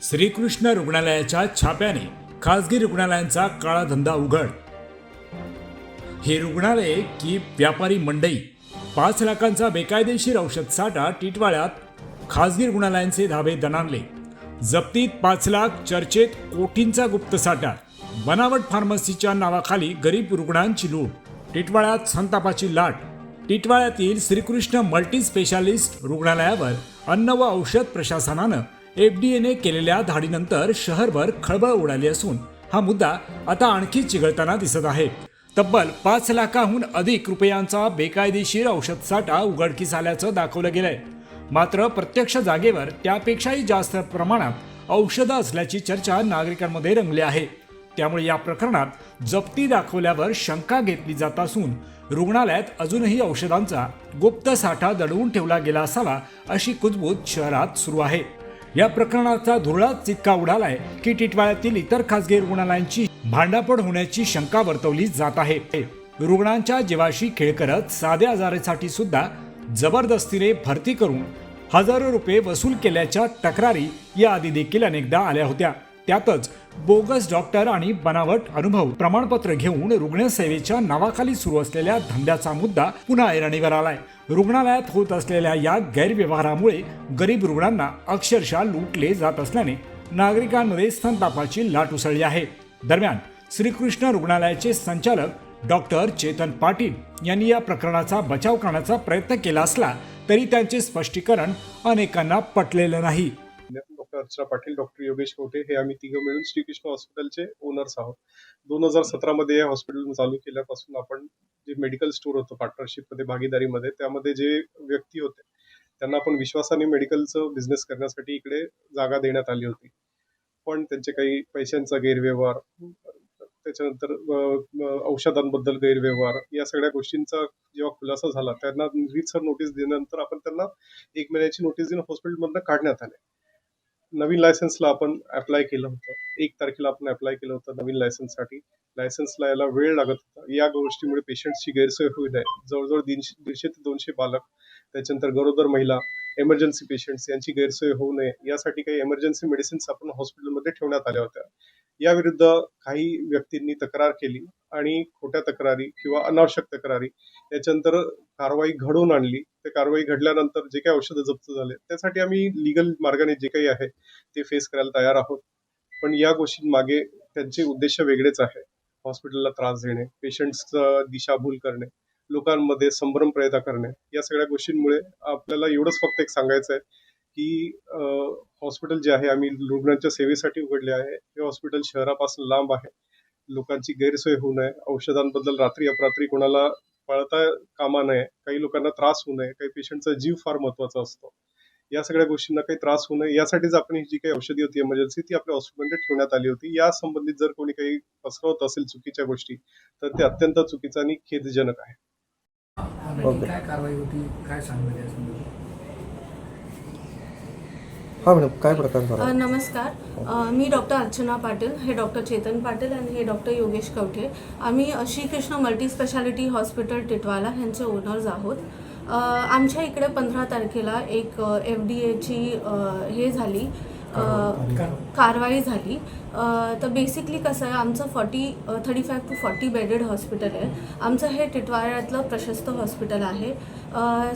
श्रीकृष्ण रुग्णालयाच्या छाप्याने खासगी रुग्णालयांचा काळा धंदा उघड. हे रुग्णालय की व्यापारी मंडई. 5 लाखांचा बेकायदेशीर औषध साठा टिटवाळ्यात खासगी रुग्णालयांचे धाबे दणाणले. जप्तीत 5 लाख, चर्चेत कोटींचा गुप्त साठा. बनावट फार्मसीच्या नावाखाली गरीब रुग्णांची लूट. टिटवाळ्यात संतापाची लाट. टिटवाळ्यातील श्रीकृष्ण मल्टी स्पेशालिस्ट रुग्णालयावर अन्न व औषध प्रशासनानं FDAने केलेल्या धाडीनंतर शहरभर खळबळ उडाली असून हा मुद्दा आता आणखी चिघळताना दिसत आहे. तब्बल 5 लाखाहून अधिक रुपयांचा बेकायदेशीर औषध साठा उघडकीस आल्याचं दाखवलं गेलंय. मात्र प्रत्यक्ष जागेवर त्यापेक्षाही जास्त प्रमाणात औषधं असल्याची चर्चा नागरिकांमध्ये रंगली आहे. त्यामुळे या प्रकरणात जप्ती दाखवल्यावर शंका घेतली जात असून रुग्णालयात अजूनही औषधांचा गुप्त साठा दडवून ठेवला गेला असावा अशी कुजबूज शहरात सुरू आहे. या प्रकरणाचा धुरळाच इतका उडालाय की टिटवाळ्यातील इतर खासगी रुग्णालयांची भांडापड होण्याची शंका वर्तवली जात आहे. रुग्णांच्या जीवाशी खेळ करत साध्या आजारासाठी सुद्धा जबरदस्तीने भरती करून हजारो रुपये वसूल केल्याच्या तक्रारी याआधी देखील अनेकदा आल्या होत्या. त्यातच बोगस डॉक्टर आणि बनावट अनुभव प्रमाणपत्र घेऊन रुग्णसेवेच्या नावाखाली सुरू असलेल्या धंद्याचा मुद्दा पुन्हा ऐरणीवर आलाय. रुग्णालयात होत असलेल्या या गैरव्यवहारामुळे गरीब रुग्णांना अक्षरशः लुटले जात असल्याने नागरिकांमध्ये संतापाची लाट उसळली आहे. दरम्यान श्रीकृष्ण रुग्णालयाचे संचालक डॉक्टर चेतन पाटील यांनी या प्रकरणाचा बचाव करण्याचा प्रयत्न केला असला तरी त्यांचे स्पष्टीकरण अनेकांना पटलेलं नाही. डॉक्टर अर्चना पाटील, डॉक्टर योगेश कवठे हे आम्ही तिघं मिळून श्रीकृष्ण हॉस्पिटलचे ओनर्स आहोत. 2017 मध्ये हे हॉस्पिटल चालू केल्यापासून आपण जे मेडिकल स्टोर होतं पार्टनरशिपमध्ये, भागीदारीमध्ये, त्यामध्ये जे व्यक्ती होते त्यांना आपण विश्वासाने मेडिकलचं बिझनेस करण्यासाठी इकडे जागा देण्यात आली होती. पण त्यांचे काही पैशांचा गैरव्यवहार, त्याच्यानंतर औषधांबद्दल गैरव्यवहार, या सगळ्या गोष्टींचा जेव्हा खुलासा झाला त्यांना रीतसर नोटीस दिल्यानंतर आपण त्यांना 1 महिन्याची नोटीस देऊन हॉस्पिटलमधनं काढण्यात आले. नवीन लायसन्सला आपण अप्लाय केलं होतं. 1 तारखेला आपण अप्लाय केलं होतं नवीन लायसन्ससाठी. लायसन्सला याला वेळ लागत होता. या गोष्टीमुळे पेशंट्सची गैरसोय होऊ नये. जवळजवळ 150 ते 200 बालक, त्याच्यानंतर गरोदर महिला, एमर्जन्सी पेशंट्स यांची गैरसोय होऊ नये यासाठी काही एमर्जन्सी मेडिसिन्स आपण हॉस्पिटलमध्ये ठेवण्यात आल्या होत्या. याविरुद्ध काही व्यक्तींनी तक्रार केली आणि खोट्या तक्रारी किंवा अनावश्यक तक्रारी याच्यानंतर कारवाई घडवून आणली. ते कारवाई घडल्यानंतर जे काही औषधं जप्त झाले त्यासाठी आम्ही लीगल मार्गाने जे काही आहे ते फेस करायला तयार आहोत. पण या गोष्टींमागे त्यांचे उद्देश वेगळेच आहे. हॉस्पिटलला त्रास देणे, पेशंट्सचं दिशाभूल करणे, लोकांमध्ये संभ्रम पैदा करणे, या सगळ्या गोष्टींमुळे आपल्याला एवढंच फक्त एक सांगायचं आहे की हॉस्पिटल जे आहे आम्ही रुग्णांच्या सेवेसाठी उघडले आहे. हे हॉस्पिटल शहरापासून लांब आहे. लोकांची गैरसोय होऊ नये, औषधांबद्दल रात्री अपरात्री कोणाला पळता कामा नये, काही लोकांना त्रास होऊ नये, काही पेशंटचा जीव फार महत्वाचा असतो. या सगळ्या गोष्टींना काही त्रास होऊ नये यासाठीच आपण ही जी काही औषधी होती एमर्जन्सी ती आपल्या हॉस्पिटलमध्ये ठेवण्यात आली होती. या संबंधित जर कोणी काही पसरवत असेल चुकीच्या गोष्टी तर ते अत्यंत चुकीचं आणि खेदजनक आहे. काय कारवाई होती, काय सांगणार या संदर्भात? हां मॅडम, काय प्रकार झाला? नमस्कार, मी डॉक्टर अर्चना पाटील, हे डॉक्टर चेतन पाटील आणि हे डॉक्टर योगेश कवठे. आम्ही Shrikrishna multi speciality hospital Titwala ह्यांचे ओनर्स आहोत. आमच्या इकडे 15 तारखेला एक FDAची हे झाली, कारवाई झाली. तर बेसिकली कसं आहे, आमचं 35 to 40 बेडेड हॉस्पिटल आहे. आमचं हे टिटवाळ्यातलं प्रशस्त हॉस्पिटल आहे.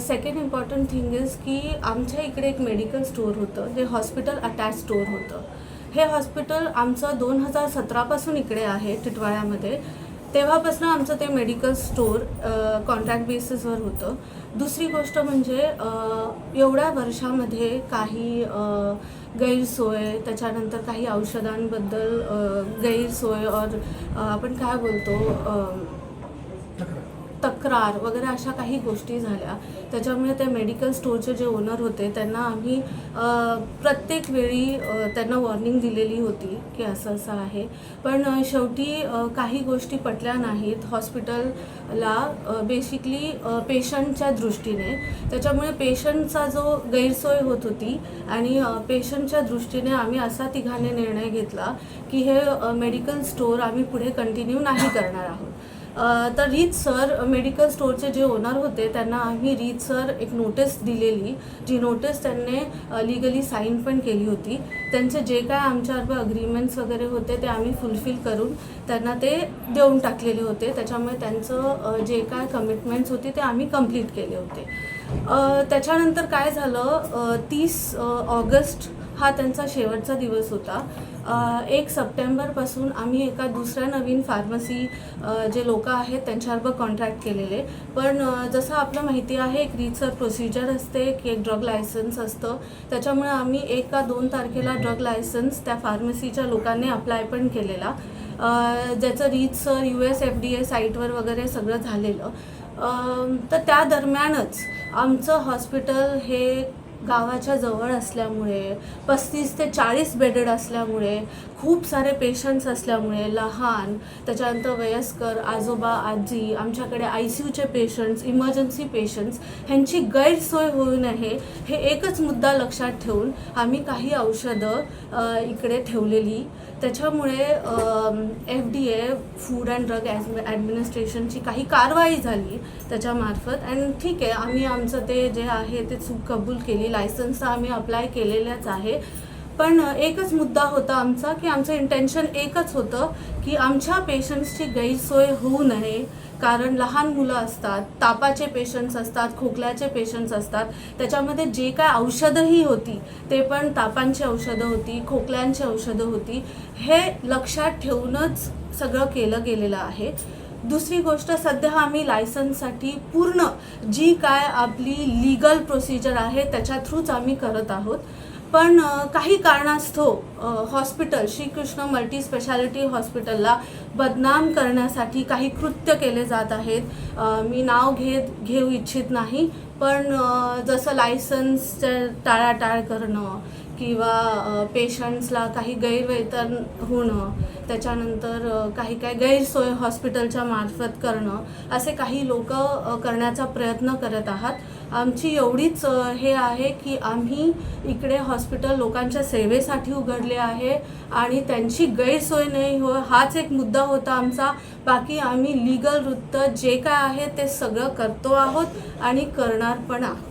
सेकंड इम्पॉर्टंट थिंग इज की आमच्या इकडे एक मेडिकल स्टोअर होतं जे हॉस्पिटल अटॅच स्टोअर होतं. हे हॉस्पिटल आमचं 2017 पासून इकडे आहे टिटवाळ्यामध्ये. तेव्हापासून आमचं ते मेडिकल स्टोअर कॉन्ट्रॅक्ट बेसिसवर होतं. दुसरी गोष्ट म्हणजे एवढ्या वर्षामध्ये काही गैरसोय, त्याच्यानंतर काही औषधांबद्दल गैरसोय और आपण काय बोलतो तक्रार वगैरे अशा काही गोष्टी झाल्या. त्याच्यामुळे ते मेडिकल स्टोअरचे जे ओनर होते त्यांना आम्ही प्रत्येक वेळी त्यांना वॉर्निंग दिलेली होती की असं असं आहे. पण शेवटी काही गोष्टी पटल्या नाहीत हॉस्पिटलला, बेसिकली पेशंटच्या दृष्टीने. त्याच्यामुळे पेशंटचा जो गैरसोय होत होती आणि पेशंटच्या दृष्टीने आम्ही असा तिघाने निर्णय घेतला की हे मेडिकल स्टोअर आम्ही पुढे कंटिन्यू नाही करणार आहोत. तर रीत सर मेडिकल स्टोअरचे जे ओनर होते त्यांना आम्ही रीत सर एक नोटीस दिलेली, जी नोटीस त्यांनी लिगली साईन पण केली होती. त्यांचे जे काय आमच्याबरोबर अग्रीमेंट्स वगैरे होते ते आम्ही फुलफिल करून त्यांना ते देऊन टाकलेले होते. त्याच्यामुळे त्यांचं जे काय कमिटमेंट्स होते ते आम्ही कंप्लीट केले होते. त्याच्यानंतर काय झालं, 30 ऑगस्ट हा त्यांचा शेवटचा दिवस होता. 1 सप्टेंबरपासून आम्ही एका दुसऱ्या नवीन फार्मसी जे लोक आहेत त्यांच्याबरोबर कॉन्ट्रॅक्ट केलेले. पण जसं आपलं माहिती आहे एक रीतसर प्रोसिजर असते की एक ड्रग लायसन्स असतं. त्याच्यामुळे आम्ही 1 का 2 तारखेला ड्रग लायसन्स त्या फार्मसीच्या लोकांनी अप्लाय पण केलेला, ज्याचं रीतसर US FDA साईटवर वगैरे सगळं झालेलं. तर त्या दरम्यानच आमचं हॉस्पिटल हे गावाच्या जवळ असल्यामुळे 35 ते 40 बेडेड असल्यामुळे, खूप सारे पेशंट्स असल्यामुळे, लहान, त्याच्यानंतर वयस्कर, आजोबा आजी, आमच्याकडे ICUचे पेशंट्स, इमर्जन्सी पेशंट्स, ह्यांची गैरसोय होऊ नये हे एकच मुद्दा लक्षात ठेवून आम्ही काही औषधं इकडे ठेवलेली. त्याच्यामुळे FDA फूड अँड ड्रग ॲडमिनिस्ट्रेशनची काही कारवाई झाली त्याच्यामार्फत. अँड ठीक आहे, आम्ही आमचं ते जे आहे ते चूक कबूल केली. लायसन्स तर आम्ही अप्लाय केलेल्याच आहे. पण एकच मुद्दा होता आमचा की आमचं इंटेन्शन एकच होतं की आमच्या पेशंट्सची गैरसोय होऊ नये. कारण लहान मुलं असतात, तापाचे पेशंट्स असतात, खोकल्याचे पेशंट्स असतात. त्याच्यामध्ये जे काय औषधंही होती ते पण तापांची औषधं होती, खोकल्यांची औषधं होती. हे लक्षात ठेवूनच सगळं केलं गेलेलं आहे. दुसरी गोष्ट, सध्या आम्ही लायसन्ससाठी पूर्ण जी काय आपली लीगल प्रोसिजर आहे त्याच्या थ्रूच आम्ही करत आहोत. पण काही कारणास्तव हॉस्पिटल श्रीकृष्ण मल्टी स्पेशालिटी हॉस्पिटलला बदनाम करण्यासाठी काही कृत्य केले जात आहेत. मी नाव घेऊ इच्छित नाही, पण जसं लायसन्सचं टाळाटाळ करणं किंवा पेशंट्सला काही गैरवेतन होणं, त्याच्यानंतर काही गैरसोय हॉस्पिटलच्या मार्फत करणं, असे काही लोक करण्याचा प्रयत्न करत आहात. आमची एवढीच हे आहे की आम्ही इकडे हॉस्पिटल लोकांच्या सेवेसाठी उघडले आहे आणि त्यांची गैरसोय नाही हो, हाच एक मुद्दा होता आमचा. बाकी आम्ही लीगल वृत्त जे काय आहे ते सगळं करतो आहोत आणि करणार पण आहोत.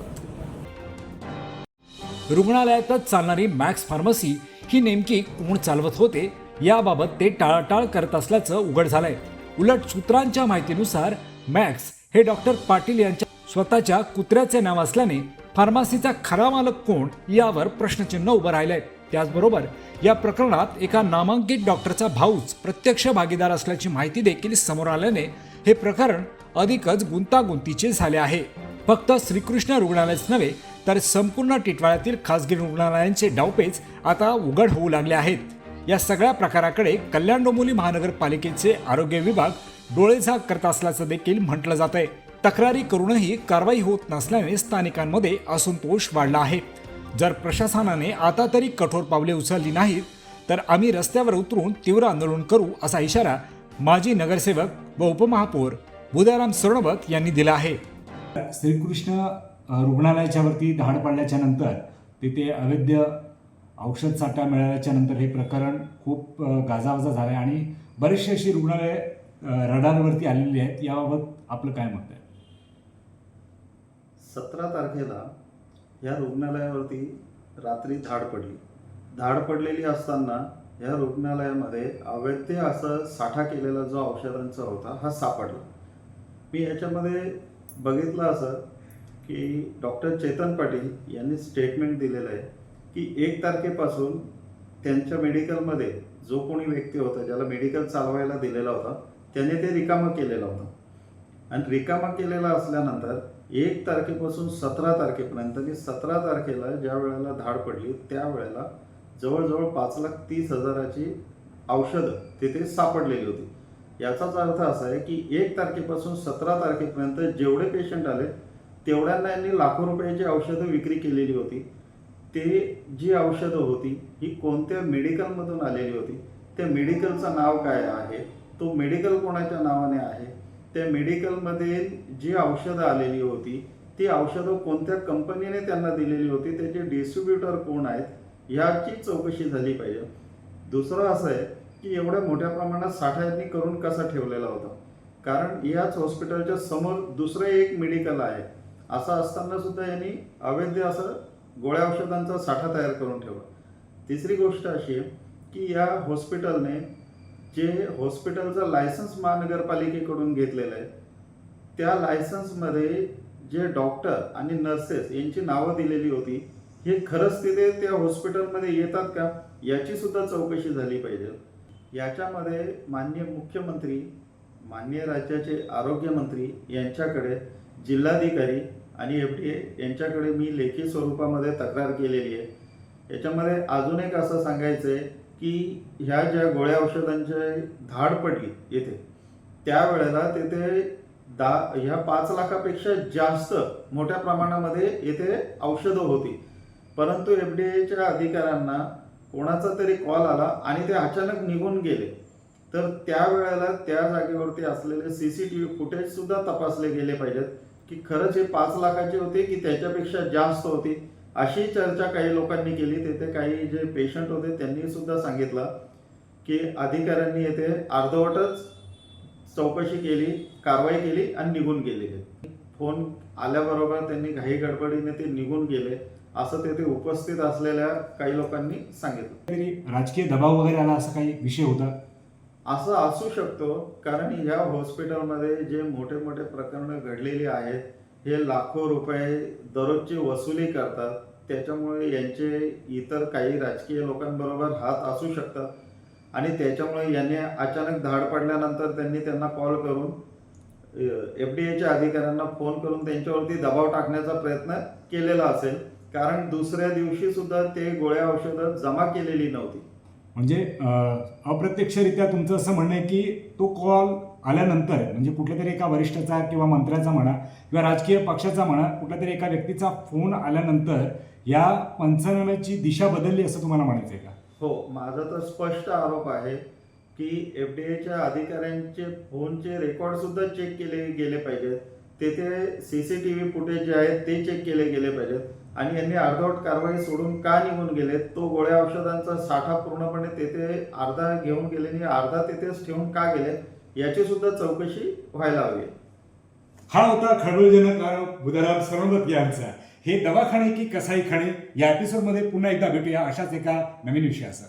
रुग्णालयातच चालणारी मॅक्स फार्मसी ही नेमकी कोण चालवत होते याबाबत ते टाळाटाळ करत असल्याचं उघड झालंय. उलट सूत्रांच्या माहितीनुसार मॅक्स हे डॉक्टर पाटील यांच्या स्वतःच्या कुत्र्याचे नाव असल्याने फार्मसीचा खरा मालक कोण यावर प्रश्नचिन्ह उभं राहिलंय. त्याचबरोबर या प्रकरणात एका नामांकित डॉक्टरचा भाऊच प्रत्यक्ष भागीदार असल्याची माहिती देखील समोर आल्याने हे प्रकरण अधिकच गुंतागुंतीचे झाले आहे. फक्त श्रीकृष्ण रुग्णालयच नव्हे तर संपूर्ण टिटवाळ्यातील खासगी रुग्णालयांचे डावपेच आता उघड होऊ लागले आहेत. या सगळ्या प्रकाराकडे कल्याण डोंबिवली महानगरपालिकेचे आरोग्य विभाग डोळेझाक करत असल्याचं देखील म्हटलं जात आहे. तक्रारी करूनही कारवाई होत नसल्याने स्थानिकांमध्ये असंतोष वाढला आहे. जर प्रशासनाने आता तरी कठोर पावले उचलली नाहीत तर आम्ही रस्त्यावर उतरून तीव्र आंदोलन करू असा इशारा माजी नगरसेवक व उपमहापौर बुधाराम सोनवत यांनी दिला आहे. श्रीकृष्ण रुग्णालयाच्या वरती धाड पडल्याच्या नंतर तिथे अवैध औषध साठा मिळाल्याच्या नंतर हे प्रकरण खूप गाजावाजा झालं आणि बरेचशी अशी रुग्णालय रडारवरती आलेली आहेत. याबाबत आपलं काय मत आहे? 17 तारखेला या रुग्णालयावरती रात्री धाड पडलेली असताना या रुग्णालयामध्ये अवैध असं साठा केलेला जो औषधांचा होता हा सापडला. मी याच्यामध्ये बघितलं असं की डॉक्टर चेतन पाटील यांनी स्टेटमेंट दिलेलं आहे की 1 तारखेपासून त्यांच्या मेडिकलमध्ये जो कोणी व्यक्ती होता ज्याला मेडिकल चालवायला दिलेला होता त्याने ते रिकामा केलेला होता आणि रिकामा केलेला असल्यानंतर 1 तारखेपासून 17 तारखेपर्यंत की 17 तारखेला ज्या वेळेला धाड पडली त्यावेळेला जवळजवळ 5,30,000ची औषधं तिथे सापडलेली होती. याचाच अर्थ असा आहे की 1 तारखेपासून 17 तारखेपर्यंत जेवढे पेशंट आले तेवढ्यांना यांनी लाखो रुपयाची औषधं विक्री केलेली होती. ते जी औषधं होती ही कोणत्या मेडिकलमधून आलेली होती, त्या मेडिकलचं नाव काय आहे, तो मेडिकल कोणाच्या नावाने आहे, त्या मेडिकलमध्ये जी औषधं आलेली होती ती औषधं कोणत्या कंपनीने त्यांना दिलेली होती, त्याचे डिस्ट्रीब्युटर कोण आहेत, ह्याची चौकशी झाली पाहिजे. दुसरं असं आहे की एवढ्या मोठ्या प्रमाणात साठा यांनी करून कसा ठेवलेला होता. कारण याच हॉस्पिटलच्या समोर दुसरं एक मेडिकल आहे. असं असताना सुद्धा यांनी अवैध असं गोळ्या औषधांचा साठा तयार करून ठेवला. तिसरी गोष्ट अशी आहे की या हॉस्पिटलने जे हॉस्पिटलचं लायसन्स महानगरपालिकेकडून घेतलेलं आहे, त्या लायसन्समध्ये जे डॉक्टर आणि नर्सेस यांची नावं दिलेली होती, हे खरंच तिथे त्या हॉस्पिटलमध्ये येतात का, याची सुद्धा चौकशी झाली पाहिजे. याच्यामध्ये माननीय मुख्यमंत्री, माननीय राज्याचे आरोग्यमंत्री यांच्याकडे, जिल्हाधिकारी आणि FDA यांच्याकडे मी लेखी स्वरूपामध्ये तक्रार केलेली आहे. याच्यामध्ये अजून एक असं सांगायचं आहे की ह्या ज्या गोळ्या औषधांची धाड पडली येथे, त्यावेळेला तिथे ह्या 5 लाखापेक्षा जास्त मोठ्या प्रमाणामध्ये येथे औषधं होती. परंतु FDAच्या अधिकाऱ्यांना कोणाचा तरी कॉल आला आणि ते अचानक निघून गेले. तर त्यावेळेला त्या जागेवरती असलेले CCTV फुटेज सुद्धा तपासले गेले पाहिजेत की खरंच हे 5 लाखाचे होते की त्याच्यापेक्षा जास्त होती. अशी चर्चा काही लोकांनी केली. तिथे काही जे पेशंट होते त्यांनी सुद्धा सांगितलं की अधिकाऱ्यांनी येथे अर्धवटच चौकशी केली, कारवाई केली आणि निघून गेलेले. फोन आल्याबरोबर त्यांनी घाई गडबडीने ते निघून गेले, असं तेथे उपस्थित असलेल्या काही लोकांनी सांगितलं. तरी राजकीय दबाव वगैरे आला असा काही विषय होता? असं असू शकतो, कारण या हॉस्पिटलमध्ये जे मोठे मोठे प्रकरणं घडलेली आहेत, हे लाखो रुपये दररोजची वसुली करतात. त्याच्यामुळे यांचे इतर काही राजकीय लोकांबरोबर हात असू शकतात आणि त्याच्यामुळे यांनी अचानक धाड पडल्यानंतर त्यांनी त्यांना कॉल करून FDAच्या अधिकाऱ्यांना फोन करून त्यांच्यावरती दबाव टाकण्याचा प्रयत्न केलेला असेल, कारण दुसऱ्या दिवशी सुद्धा ते गोळ्या औषधं जमा केलेली नव्हती. म्हणजे अप्रत्यक्षरित्या तुमचं असं म्हणणं आहे की तो कॉल आल्यानंतर, म्हणजे कुठल्या तरी एका वरिष्ठाचा किंवा मंत्र्याचा म्हणा किंवा राजकीय पक्षाचा म्हणा, कुठल्या तरी एका व्यक्तीचा फोन आल्यानंतर या पंचनाम्याची दिशा बदलली असं तुम्हाला म्हणायचं आहे का? हो, माझा तर स्पष्ट आरोप आहे की FDAच्या अधिकाऱ्यांचे फोनचे रेकॉर्ड सुद्धा चेक केले गेले पाहिजेत. तेथे CCTV फुटेज जे आहेत ते चेक केले गेले पाहिजेत आणि यांनी अर्धवट कारवाई सोडून का निघून गेले, तो गोळ्या औषधांचा साठा पूर्णपणे तेथे अर्धा घेऊन गेले आणि अर्धा तेथेच ठेवून का गेले, याची सुद्धा चौकशी व्हायला हवी. हा होता खळबळजनक आरोप बुधाराम सरनोबत यांचा. हे दवाखाने की कसाईखाने या एपिसोडमध्ये पुन्हा एकदा भेटूया अशाच एका नवीन विषयासह.